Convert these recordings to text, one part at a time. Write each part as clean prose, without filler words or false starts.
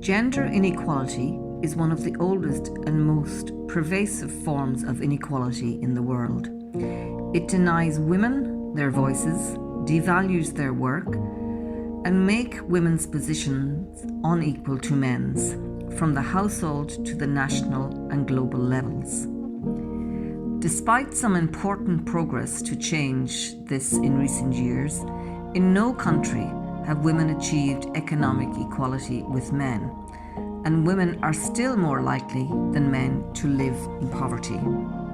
Gender inequality is one of the oldest and most pervasive forms of inequality in the world. It denies women their voices, devalues their work, and make women's positions unequal to men's, from the household to the national and global levels. Despite some important progress to change this in recent years, in no country have women achieved economic equality with men, and women are still more likely than men to live in poverty.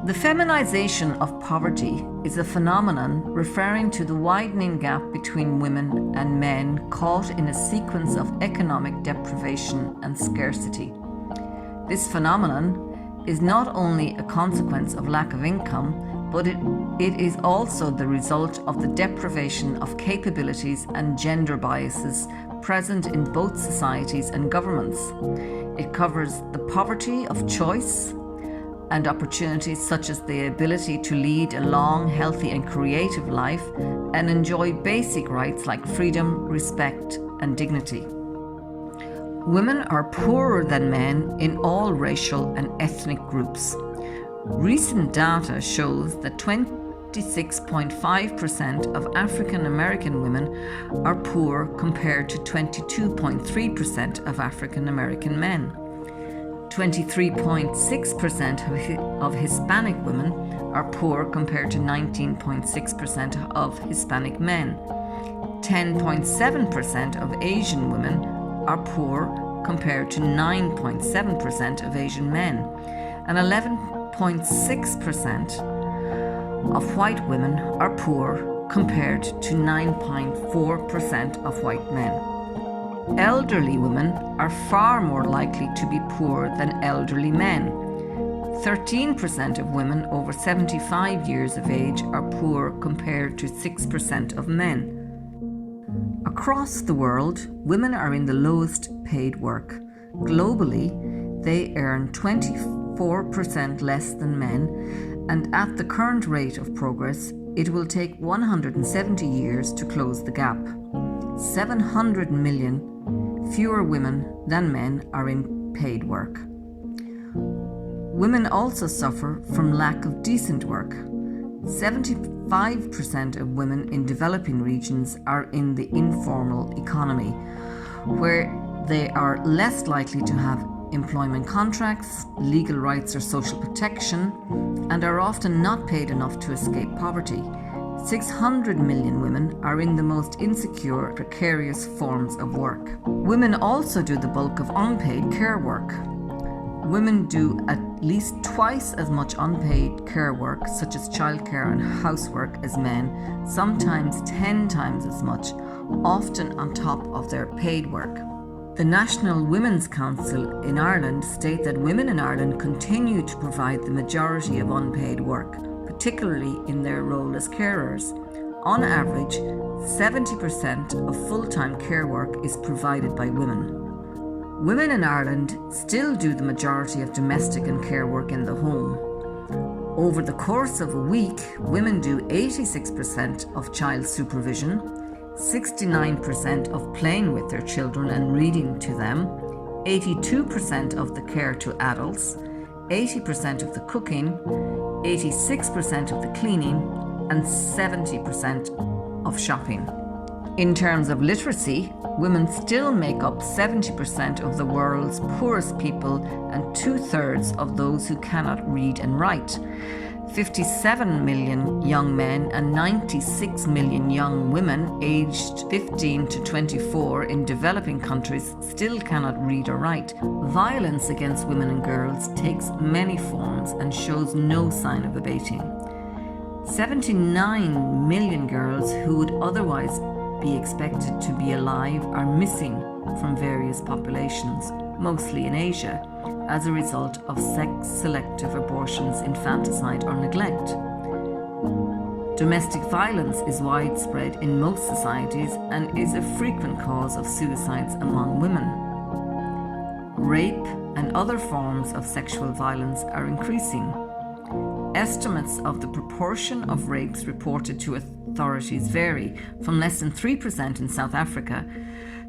The feminization of poverty is a phenomenon referring to the widening gap between women and men caught in a sequence of economic deprivation and scarcity. This phenomenon is not only a consequence of lack of income, but it is also the result of the deprivation of capabilities and gender biases present in both societies and governments. It covers the poverty of choice and opportunities such as the ability to lead a long, healthy and creative life and enjoy basic rights like freedom, respect and dignity. Women are poorer than men in all racial and ethnic groups. Recent data shows that 26.5% of African American women are poor compared to 22.3% of African American men. 23.6% of Hispanic women are poor compared to 19.6% of Hispanic men. 10.7% of Asian women are poor compared to 9.7% of Asian men, and 11.6% of white women are poor compared to 9.4% of white men. Elderly women are far more likely to be poor than elderly men. 13% of women over 75 years of age are poor compared to 6% of men. Across the world, women are in the lowest paid work. Globally, they earn 24% less than men, and at the current rate of progress, it will take 170 years to close the gap. 700 million fewer women than men are in paid work. Women also suffer from lack of decent work. 75% of women in developing regions are in the informal economy, where they are less likely to have employment contracts, legal rights or social protection, and are often not paid enough to escape poverty. 600 million women are in the most insecure, precarious forms of work. Women also do the bulk of unpaid care work. Women do at least twice as much unpaid care work, such as childcare and housework, as men, sometimes 10 times as much, often on top of their paid work. The National Women's Council in Ireland state that women in Ireland continue to provide the majority of unpaid work, particularly in their role as carers. On average, 70% of full-time care work is provided by women. Women in Ireland still do the majority of domestic and care work in the home. Over the course of a week, women do 86% of child supervision, 69% of playing with their children and reading to them, 82% of the care to adults, 80% of the cooking, 86% of the cleaning, and 70% of shopping. In terms of literacy, women still make up 70% of the world's poorest people and 2/3 of those who cannot read and write. 57 million young men and 96 million young women aged 15 to 24 in developing countries still cannot read or write. Violence against women and girls takes many forms and shows no sign of abating. 79 million girls who would otherwise be expected to be alive are missing from various populations, mostly in Asia, as a result of sex-selective abortions, infanticide or neglect. Domestic violence is widespread in most societies and is a frequent cause of suicides among women. Rape and other forms of sexual violence are increasing. Estimates of the proportion of rapes reported to authorities vary from less than 3% in South Africa